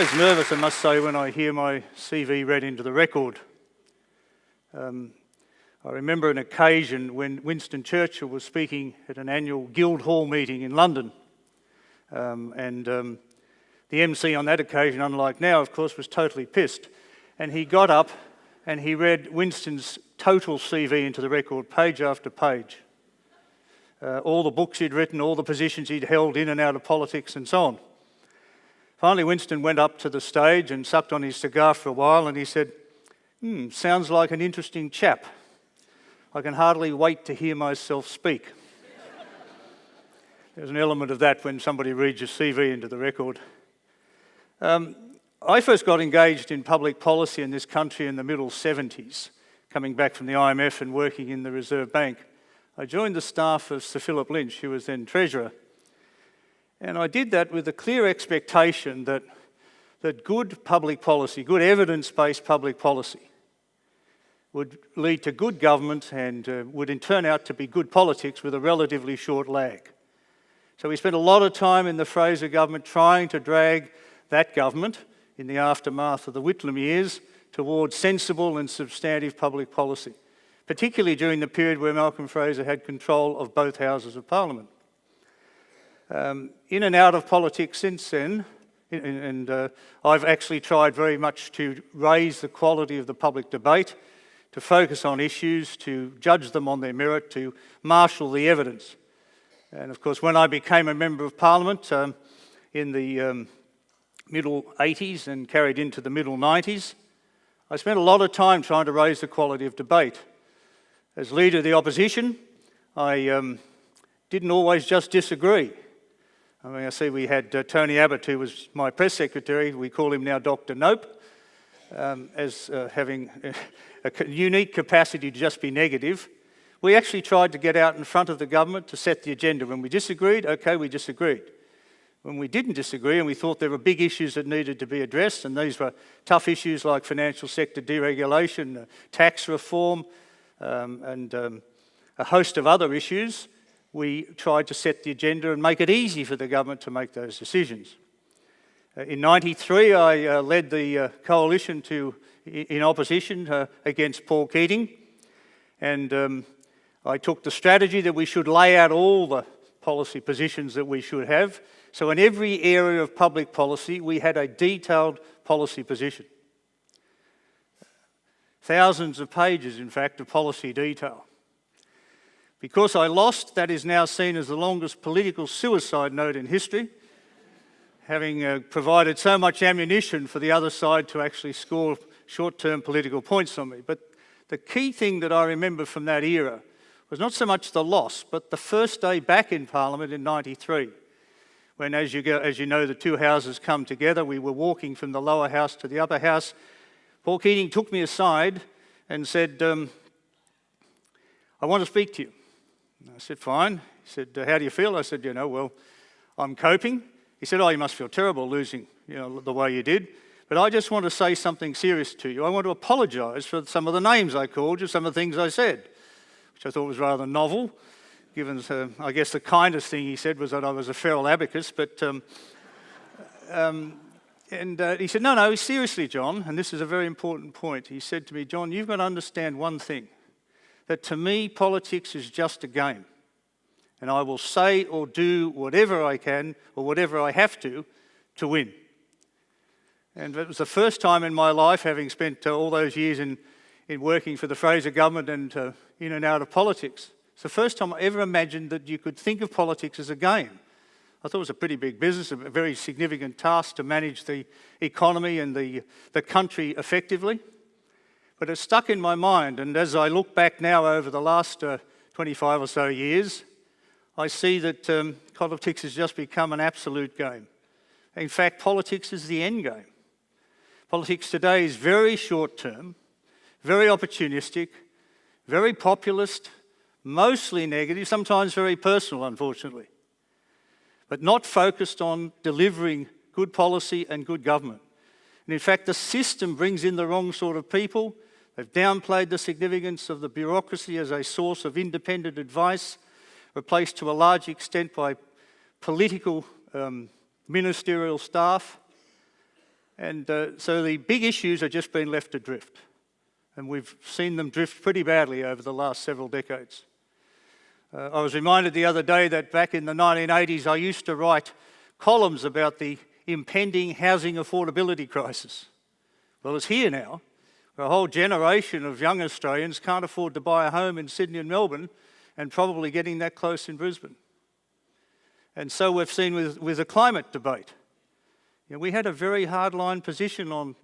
always nervous, I must say, when I hear my CV read into the record. I remember an occasion when Winston Churchill was speaking at an annual Guildhall meeting in London. The MC on that occasion, unlike now, of course, was totally pissed. And he got up and he read Winston's total CV into the record, page after page. All the books he'd written, all the positions he'd held in and out of politics and so on. Finally, Winston went up to the stage and sucked on his cigar for a while and he said, sounds like an interesting chap. I can hardly wait to hear myself speak. There's an element of that when somebody reads your CV into the record. I first got engaged in public policy in this country in the middle 70s, coming back from the IMF and working in the Reserve Bank. I joined the staff of Sir Philip Lynch, who was then Treasurer. And I did that with a clear expectation that good public policy, good evidence-based public policy, would lead to good government and would in turn out to be good politics with a relatively short lag. So we spent a lot of time in the Fraser government trying to drag that government in the aftermath of the Whitlam years towards sensible and substantive public policy, particularly during the period where Malcolm Fraser had control of both houses of Parliament. In and out of politics since then, and I've actually tried very much to raise the quality of the public debate, to focus on issues, to judge them on their merit, to marshal the evidence. And of course, when I became a Member of Parliament in the middle 80s and carried into the middle 90s, I spent a lot of time trying to raise the quality of debate. As Leader of the Opposition, I didn't always just disagree. I mean, I see we had Tony Abbott, who was my press secretary, we call him now Dr. Nope, as having a unique capacity to just be negative. We actually tried to get out in front of the government to set the agenda. When we disagreed, okay, we disagreed. When we didn't disagree and we thought there were big issues that needed to be addressed, and these were tough issues like financial sector deregulation, tax reform, and a host of other issues, we tried to set the agenda and make it easy for the government to make those decisions. In '93, I led the coalition in opposition against Paul Keating, and I took the strategy that we should lay out all the policy positions that we should have. So in every area of public policy, we had a detailed policy position. Thousands of pages, in fact, of policy detail. Because I lost, that is now seen as the longest political suicide note in history, having provided so much ammunition for the other side to actually score short-term political points on me. But the key thing that I remember from that era was not so much the loss, but the first day back in Parliament in '93, when, as you know, the two houses come together. We were walking from the lower house to the upper house. Paul Keating took me aside and said, I want to speak to you. I said, fine. He said, how do you feel? I said, well, I'm coping. He said, oh, you must feel terrible losing, the way you did. But I just want to say something serious to you. I want to apologise for some of the names I called you, some of the things I said, which I thought was rather novel, given, I guess, the kindest thing he said was that I was a feral abacus. But he said, no, seriously, John, and this is a very important point. He said to me, John, you've got to understand one thing, that to me, politics is just a game. And I will say or do whatever I can or whatever I have to win. And it was the first time in my life, having spent all those years in working for the Fraser government and in and out of politics, it's the first time I ever imagined that you could think of politics as a game. I thought it was a pretty big business, a very significant task to manage the economy and the country effectively. But it stuck in my mind, and as I look back now over the last 25 or so years, I see that politics has just become an absolute game. In fact, politics is the end game. Politics today is very short-term, very opportunistic, very populist, mostly negative, sometimes very personal, unfortunately, but not focused on delivering good policy and good government. And in fact, the system brings in the wrong sort of people. They've downplayed the significance of the bureaucracy as a source of independent advice, replaced to a large extent by political ministerial staff. And so the big issues are just being left to drift. And we've seen them drift pretty badly over the last several decades. I was reminded the other day that back in the 1980s, I used to write columns about the impending housing affordability crisis. Well, it's here now. A whole generation of young Australians can't afford to buy a home in Sydney and Melbourne, and probably getting that close in Brisbane. And so we've seen with the climate debate. You know, we had a very hardline position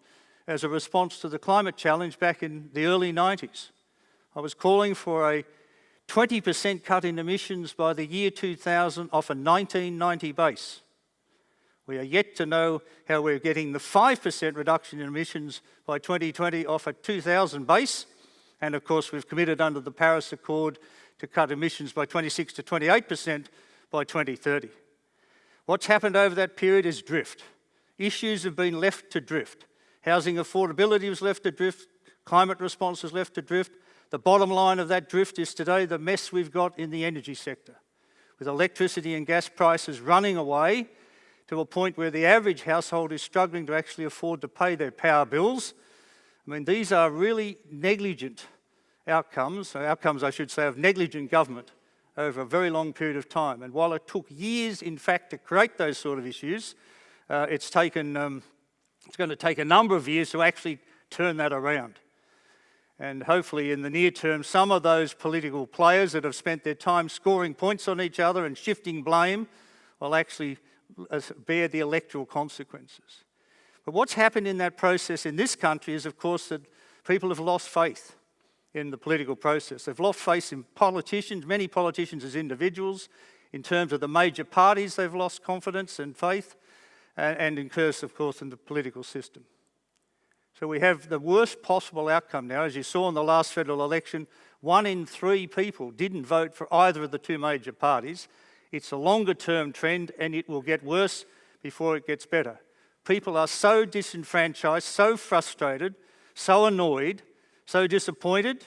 as a response to the climate challenge back in the early 90s. I was calling for a 20% cut in emissions by the year 2000 off a 1990 base. We are yet to know how we're getting the 5% reduction in emissions by 2020 off a 2000 base. And of course, we've committed under the Paris Accord to cut emissions by 26 to 28% by 2030. What's happened over that period is drift. Issues have been left to drift. Housing affordability was left to drift. Climate response was left to drift. The bottom line of that drift is today the mess we've got in the energy sector, with electricity and gas prices running away to a point where the average household is struggling to actually afford to pay their power bills. I mean, these are really negligent outcomes I should say, of negligent government over a very long period of time. And while it took years, in fact, to create those sort of issues, it's going to take a number of years to actually turn that around. And hopefully in the near term, some of those political players that have spent their time scoring points on each other and shifting blame will actually bear the electoral consequences. But what's happened in that process in this country is, of course, that people have lost faith in the political process. They've lost faith in politicians, many politicians as individuals. In terms of the major parties, they've lost confidence and faith, and of course, in the political system. So we have the worst possible outcome now. As you saw in the last federal election, 1 in 3 people didn't vote for either of the 2 major parties. It's a longer-term trend, and it will get worse before it gets better. People are so disenfranchised, so frustrated, so annoyed, so disappointed,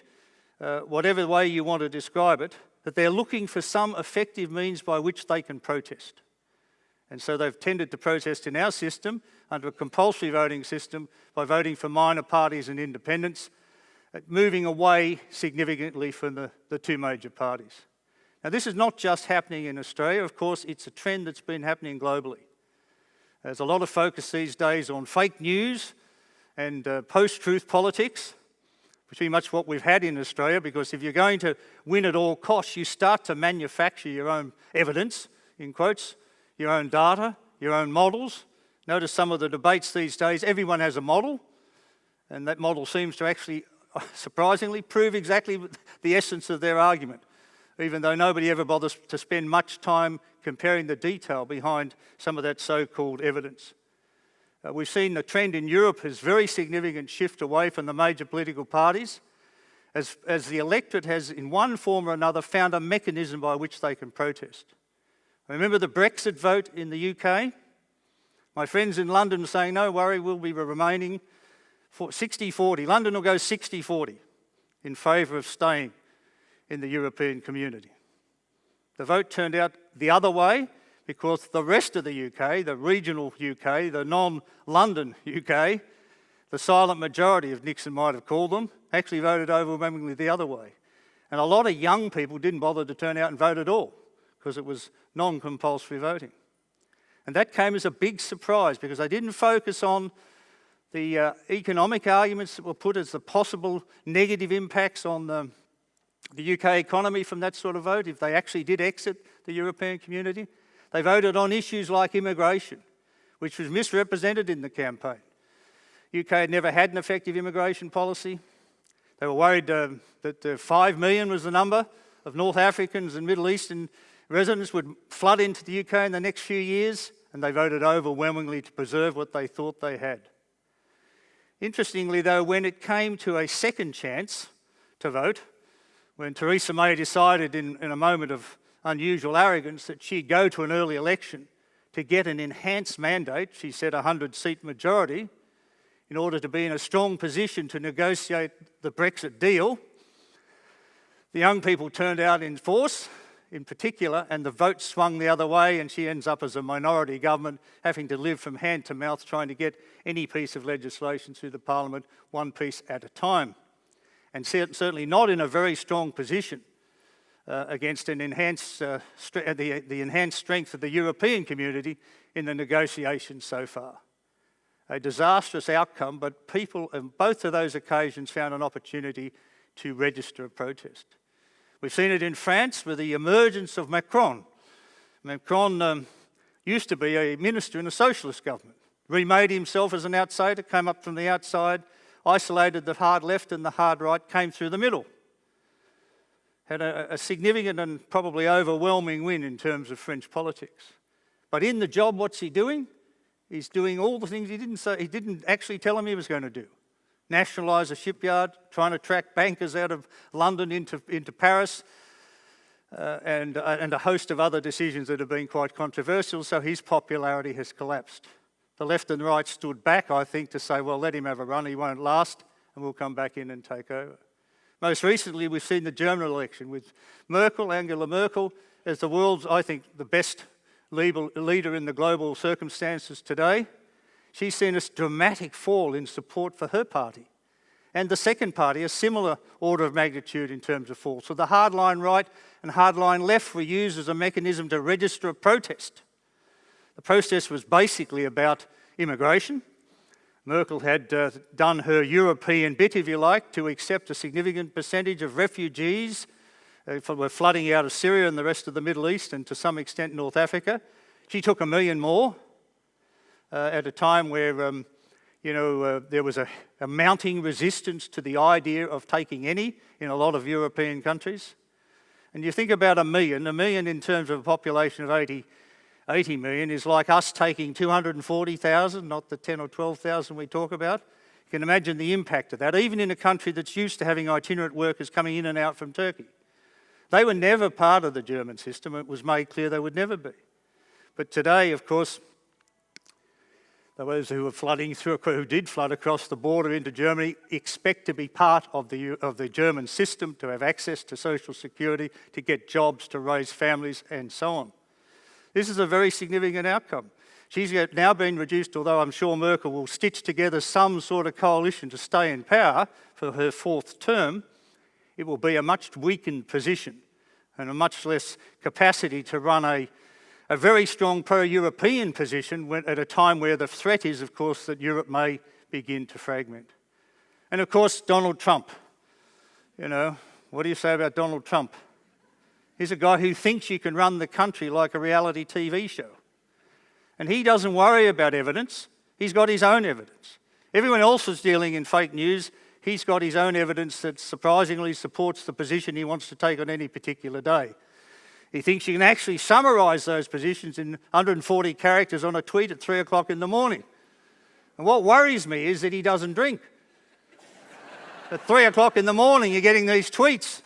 whatever way you want to describe it, that they're looking for some effective means by which they can protest. And so they've tended to protest in our system, under a compulsory voting system, by voting for minor parties and independents, moving away significantly from the 2 major parties. Now, this is not just happening in Australia. Of course, it's a trend that's been happening globally. There's a lot of focus these days on fake news and post-truth politics, pretty much what we've had in Australia, because if you're going to win at all costs, you start to manufacture your own evidence, in quotes, your own data, your own models. Notice some of the debates these days, everyone has a model, and that model seems to actually, surprisingly, prove exactly the essence of their argument, even though nobody ever bothers to spend much time comparing the detail behind some of that so-called evidence. We've seen the trend in Europe has very significant shift away from the major political parties, as the electorate has, in one form or another, found a mechanism by which they can protest. Remember the Brexit vote in the UK? My friends in London saying, no worry, we'll be remaining for 60-40. London will go 60-40 in favour of staying in the European community. The vote turned out the other way because the rest of the UK, the regional UK, the non-London UK, the silent majority, as Nixon might have called them, actually voted overwhelmingly the other way. And a lot of young people didn't bother to turn out and vote at all because it was non-compulsory voting. And that came as a big surprise because they didn't focus on the economic arguments that were put as the possible negative impacts on the UK economy from that sort of vote, if they actually did exit the European community. They voted on issues like immigration, which was misrepresented in the campaign. UK had never had an effective immigration policy. They were worried that 5 million was the number of North Africans and Middle Eastern residents would flood into the UK in the next few years, and they voted overwhelmingly to preserve what they thought they had. Interestingly, though, when it came to a second chance to vote, when Theresa May decided in a moment of unusual arrogance that she'd go to an early election to get an enhanced mandate, she said 100-seat majority, in order to be in a strong position to negotiate the Brexit deal, the young people turned out in force in particular, and the vote swung the other way, and she ends up as a minority government, having to live from hand to mouth, trying to get any piece of legislation through the parliament, one piece at a time. And certainly not in a very strong position against an enhanced, the enhanced strength of the European community in the negotiations so far. A disastrous outcome, but people on both of those occasions found an opportunity to register a protest. We've seen it in France with the emergence of Macron. Macron used to be a minister in a socialist government, remade himself as an outsider, came up from the outside, isolated the hard left and the hard right, came through the middle. Had a significant and probably overwhelming win in terms of French politics. But in the job, what's he doing? He's doing all the things he didn't actually tell him he was going to do. Nationalise a shipyard, trying to track bankers out of London into Paris, and a host of other decisions that have been quite controversial, so his popularity has collapsed. The left and the right stood back, I think, to say, well, let him have a run, he won't last, and we'll come back in and take over. Most recently, we've seen the German election with Angela Merkel, as the world's, I think, the best leader in the global circumstances today. She's seen a dramatic fall in support for her party. And the second party, a similar order of magnitude in terms of fall. So the hardline right and hardline left were used as a mechanism to register a protest. The protest was basically about immigration. Merkel had done her European bit, if you like, to accept a significant percentage of refugees were flooding out of Syria and the rest of the Middle East, and to some extent North Africa. She took 1 million more at a time where there was a mounting resistance to the idea of taking any in a lot of European countries. And you think about 1 million in terms of a population of 80 million is like us taking 240,000, not the 10 or 12,000 we talk about. You can imagine the impact of that, even in a country that's used to having itinerant workers coming in and out from Turkey. They were never part of the German system. It was made clear they would never be. But today, of course, those who did flood across the border into Germany expect to be part of the German system, to have access to social security, to get jobs, to raise families, and so on. This is a very significant outcome. She's now been reduced, although I'm sure Merkel will stitch together some sort of coalition to stay in power for her 4th term. It will be a much weakened position and a much less capacity to run a very strong pro-European position at a time where the threat is, of course, that Europe may begin to fragment. And of course, Donald Trump. What do you say about Donald Trump? He's a guy who thinks you can run the country like a reality TV show. And he doesn't worry about evidence. He's got his own evidence. Everyone else is dealing in fake news. He's got his own evidence that surprisingly supports the position he wants to take on any particular day. He thinks you can actually summarise those positions in 140 characters on a tweet at 3 o'clock in the morning. And what worries me is that he doesn't drink. At 3 o'clock in the morning, you're getting these tweets.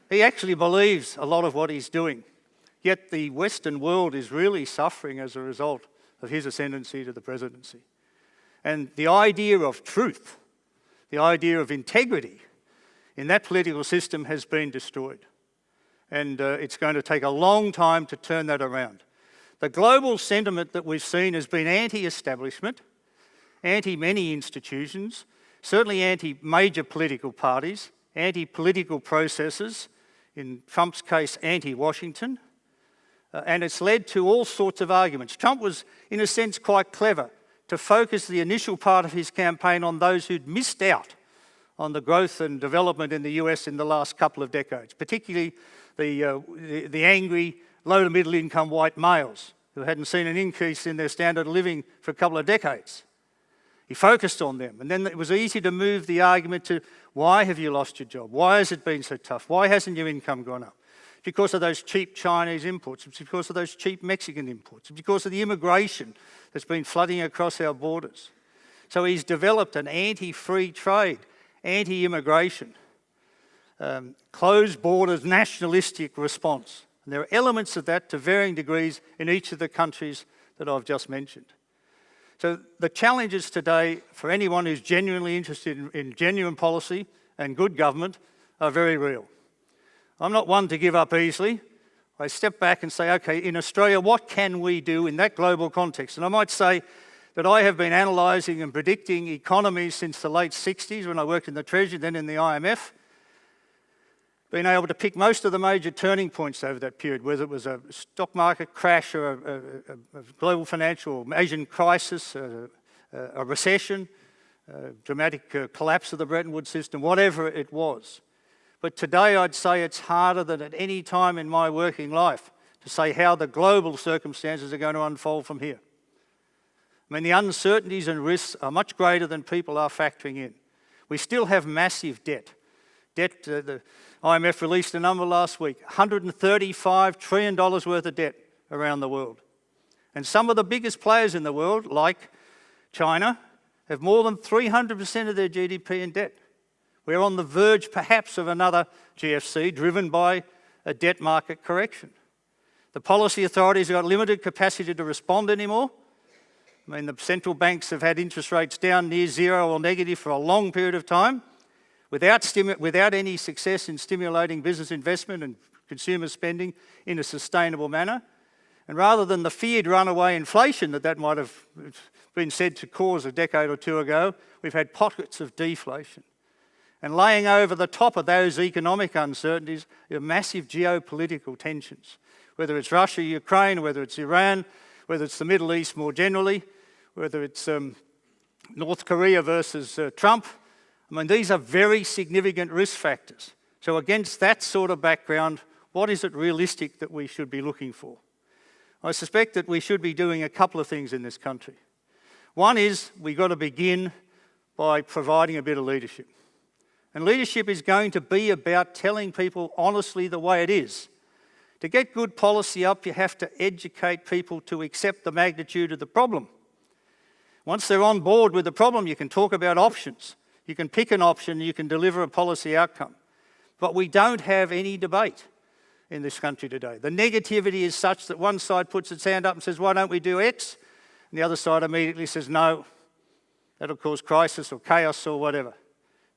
He actually believes a lot of what he's doing. Yet the Western world is really suffering as a result of his ascendancy to the presidency. And the idea of truth, the idea of integrity in that political system has been destroyed. And it's going to take a long time to turn that around. The global sentiment that we've seen has been anti-establishment, anti-many institutions, certainly anti-major political parties, anti-political processes, in Trump's case, anti-Washington, and it's led to all sorts of arguments. Trump was, in a sense, quite clever to focus the initial part of his campaign on those who'd missed out on the growth and development in the US in the last couple of decades, particularly the angry, low to middle income white males who hadn't seen an increase in their standard of living for a couple of decades. He focused on them, and then it was easy to move the argument to, why have you lost your job? Why has it been so tough? Why hasn't your income gone up? It's because of those cheap Chinese imports. It's because of those cheap Mexican imports. It's because of the immigration that's been flooding across our borders. So he's developed an anti-free trade, anti-immigration, closed borders, nationalistic response. And there are elements of that to varying degrees in each of the countries that I've just mentioned. So the challenges today for anyone who's genuinely interested in genuine policy and good government are very real. I'm not one to give up easily. I step back and say, okay, in Australia, what can we do in that global context? And I might say that I have been analysing and predicting economies since the late 60s when I worked in the Treasury, then in the IMF, been able to pick most of the major turning points over that period, whether it was a stock market crash or a global financial or Asian crisis, a recession, a dramatic collapse of the Bretton Woods system, whatever it was. But today I'd say it's harder than at any time in my working life to say how the global circumstances are going to unfold from here. I mean, the uncertainties and risks are much greater than people are factoring in. We still have massive debt. The IMF released a number last week, $135 trillion worth of debt around the world. And some of the biggest players in the world, like China, have more than 300% of their GDP in debt. We're on the verge, perhaps, of another GFC driven by a debt market correction. The policy authorities have got limited capacity to respond anymore. I mean, the central banks have had interest rates down near zero or negative for a long period of time without any success in stimulating business investment and consumer spending in a sustainable manner. And rather than the feared runaway inflation that might have been said to cause a decade or two ago, we've had pockets of deflation. And laying over the top of those economic uncertainties are massive geopolitical tensions, whether it's Russia, Ukraine, whether it's Iran, whether it's the Middle East more generally, whether it's North Korea versus Trump. I mean, these are very significant risk factors. So against that sort of background, what is it realistic that we should be looking for? I suspect that we should be doing a couple of things in this country. One is we've got to begin by providing a bit of leadership. And leadership is going to be about telling people honestly the way it is. To get good policy up, you have to educate people to accept the magnitude of the problem. Once they're on board with the problem, you can talk about options. You can pick an option, you can deliver a policy outcome. But we don't have any debate in this country today. The negativity is such that one side puts its hand up and says, why don't we do X? And the other side immediately says, no, that'll cause crisis or chaos or whatever.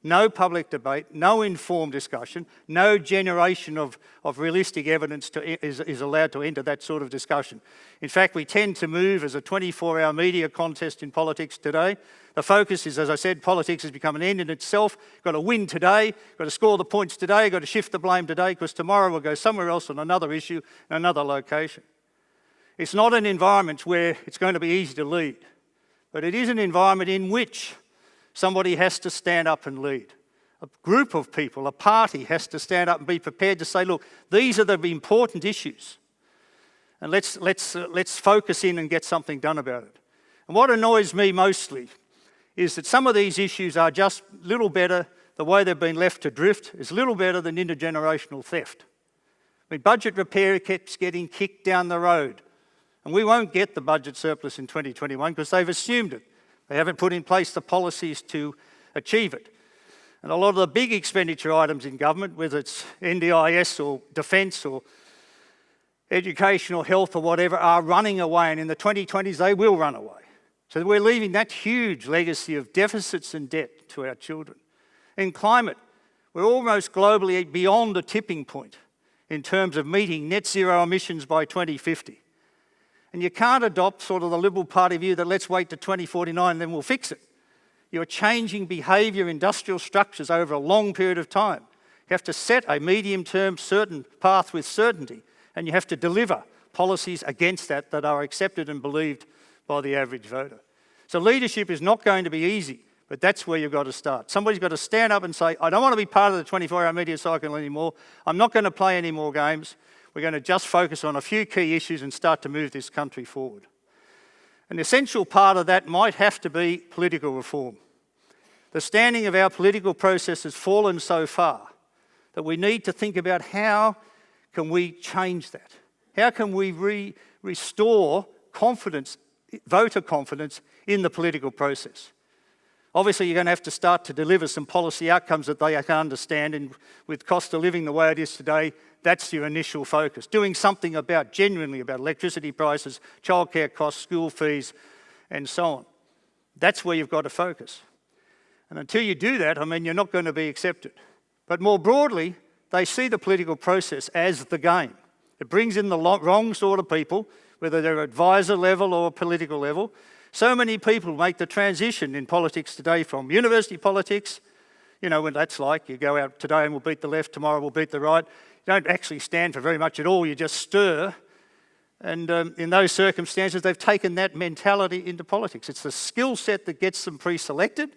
No public debate, no informed discussion, no generation of realistic evidence is allowed to enter that sort of discussion. In fact, we tend to move as a 24-hour media contest in politics today. The focus is, as I said, politics has become an end in itself. Got to win today, got to score the points today, got to shift the blame today, because tomorrow we'll go somewhere else on another issue, another location. It's not an environment where it's going to be easy to lead, but it is an environment in which somebody has to stand up and lead. A group of people, a party has to stand up and be prepared to say, look, these are the important issues. And let's focus in and get something done about it. And what annoys me mostly is that some of these issues are just little better, the way they've been left to drift is little better than intergenerational theft. I mean, budget repair keeps getting kicked down the road. And we won't get the budget surplus in 2021 because they've assumed it. They haven't put in place the policies to achieve it. And a lot of the big expenditure items in government, whether it's NDIS or defence or education or health or whatever, are running away. And in the 2020s, they will run away. So we're leaving that huge legacy of deficits and debt to our children. In climate, we're almost globally beyond a tipping point in terms of meeting net zero emissions by 2050. And you can't adopt sort of the Liberal Party view that let's wait to 2049 and then we'll fix it. You're changing behaviour, industrial structures over a long period of time. You have to set a medium-term certain path with certainty, and you have to deliver policies against that are accepted and believed by the average voter. So leadership is not going to be easy, but that's where you've got to start. Somebody's got to stand up and say, I don't want to be part of the 24-hour media cycle anymore. I'm not going to play any more games. We're going to just focus on a few key issues and start to move this country forward. An essential part of that might have to be political reform. The standing of our political process has fallen so far that we need to think about how can we change that? How can we restore confidence, voter confidence in the political process? Obviously, you're going to have to start to deliver some policy outcomes that they can understand, and with cost of living the way it is today, that's your initial focus. Doing something genuinely about electricity prices, childcare costs, school fees, and so on. That's where you've got to focus. And until you do that, I mean, you're not going to be accepted. But more broadly, they see the political process as the game. It brings in the wrong sort of people, whether they're advisor level or political level. So many people make the transition in politics today from university politics, you know what that's like. You go out today and we'll beat the left, tomorrow we'll beat the right. You don't actually stand for very much at all, you just stir. And in those circumstances, they've taken that mentality into politics. It's the skill set that gets them pre-selected,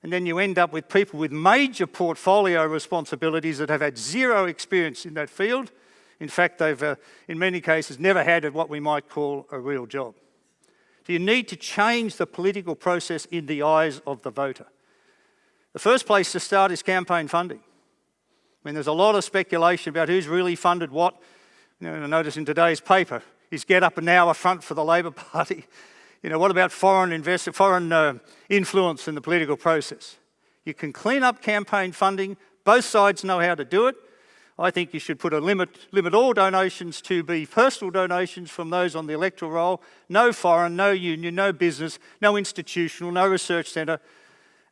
and then you end up with people with major portfolio responsibilities that have had zero experience in that field. In fact, they've, in many cases, never had what we might call a real job. So you need to change the political process in the eyes of the voter. The first place to start is campaign funding. I mean, there's a lot of speculation about who's really funded what. You know, I notice in today's paper, is Get Up now a front for the Labor Party? You know, what about foreign influence in the political process? You can clean up campaign funding. Both sides know how to do it. I think you should put a limit all donations to be personal donations from those on the electoral roll. No foreign, no union, no business, no institutional, no research centre,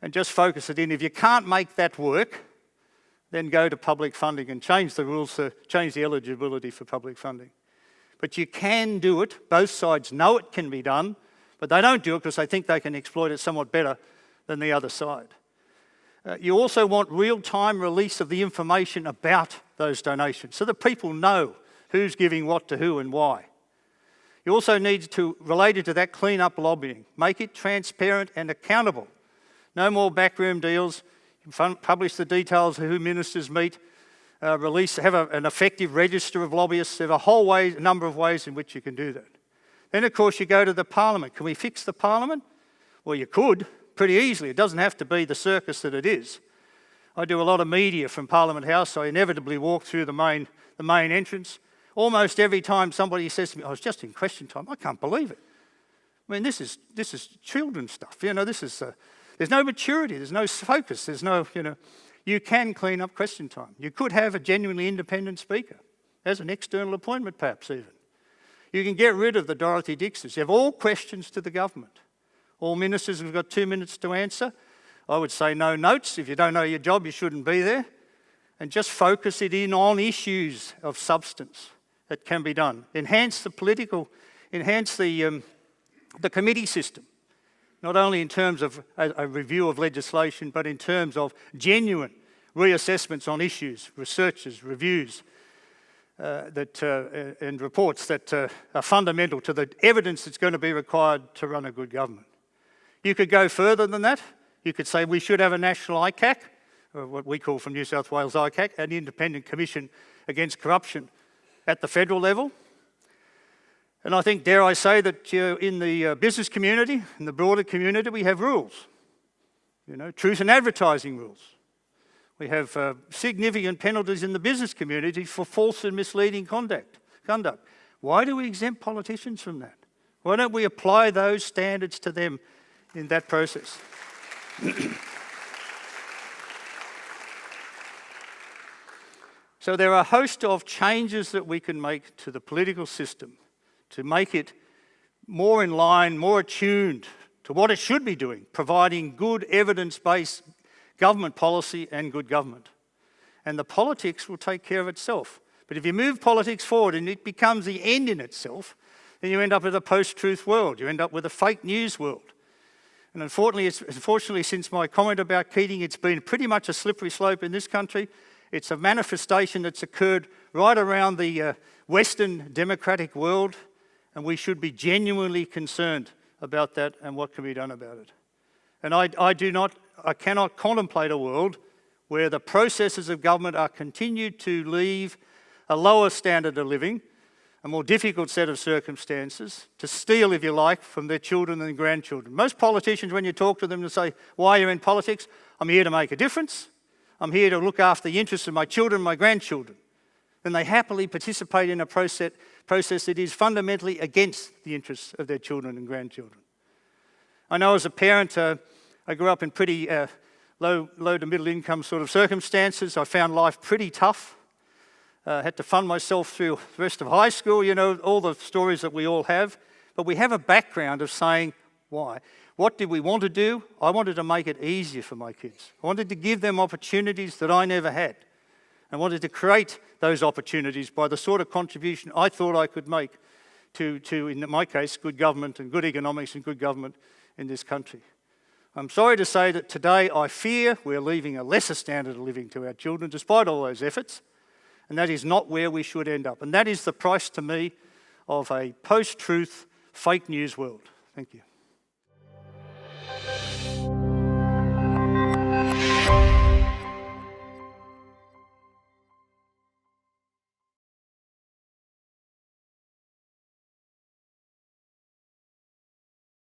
and just focus it in. If you can't make that work, then go to public funding and change the rules to change the eligibility for public funding. But you can do it. Both sides know it can be done, but they don't do it because they think they can exploit it somewhat better than the other side. You also want real-time release of the information about those donations so that people know who's giving what to who and why. You also need to, related to that, clean up lobbying. Make it transparent and accountable. No more backroom deals. Publish the details of who ministers meet. Have an effective register of lobbyists. There are a whole number of ways in which you can do that. Then, of course, you go to the parliament. Can we fix the parliament? Well, you could, pretty easily. It doesn't have to be the circus that it is. I do a lot of media from Parliament House, so I inevitably walk through the main entrance. Almost every time somebody says to me, "I was just in question time," I can't believe it. I mean, this is children's stuff. You know, there's no maturity, there's no focus, there's no, you can clean up question time. You could have a genuinely independent speaker, as an external appointment perhaps even. You can get rid of the Dorothy Dixers. You have all questions to the government. All ministers have got 2 minutes to answer. I would say no notes. If you don't know your job, you shouldn't be there. And just focus it in on issues of substance that can be done. Enhance the committee system, not only in terms of a review of legislation, but in terms of genuine reassessments on issues, researches, reviews, and reports that are fundamental to the evidence that's going to be required to run a good government. You could go further than that. You could say we should have a national ICAC, or what we call from New South Wales ICAC, an independent commission against corruption at the federal level. And I think, dare I say, that in the business community, in the broader community, we have rules. Truth in advertising rules. We have significant penalties in the business community for false and misleading conduct. Why do we exempt politicians from that? Why don't we apply those standards to them in that process? So there are a host of changes that we can make to the political system to make it more in line, more attuned to what it should be doing, providing good evidence-based government policy and good government. And the politics will take care of itself. But if you move politics forward and it becomes the end in itself, then you end up with a post-truth world. You end up with a fake news world. And unfortunately, since my comment about Keating, it's been pretty much a slippery slope in this country. It's a manifestation that's occurred right around the Western democratic world, and we should be genuinely concerned about that and what can be done about it. And I cannot contemplate a world where the processes of government are continued to leave a lower standard of living, a more difficult set of circumstances, to steal, if you like, from their children and grandchildren. Most politicians, when you talk to them and say, "Why are you in politics?" "I'm here to make a difference. I'm here to look after the interests of my children and my grandchildren." Then they happily participate in a process that is fundamentally against the interests of their children and grandchildren. I know as a parent, I grew up in pretty low to middle income sort of circumstances. I found life pretty tough. Had to fund myself through the rest of high school, all the stories that we all have. But we have a background of saying, why? What did we want to do? I wanted to make it easier for my kids. I wanted to give them opportunities that I never had. I wanted to create those opportunities by the sort of contribution I thought I could make to, in my case, good government and good economics and good government in this country. I'm sorry to say that today I fear we're leaving a lesser standard of living to our children despite all those efforts, and that is not where we should end up. And that is the price to me of a post-truth fake news world. Thank you.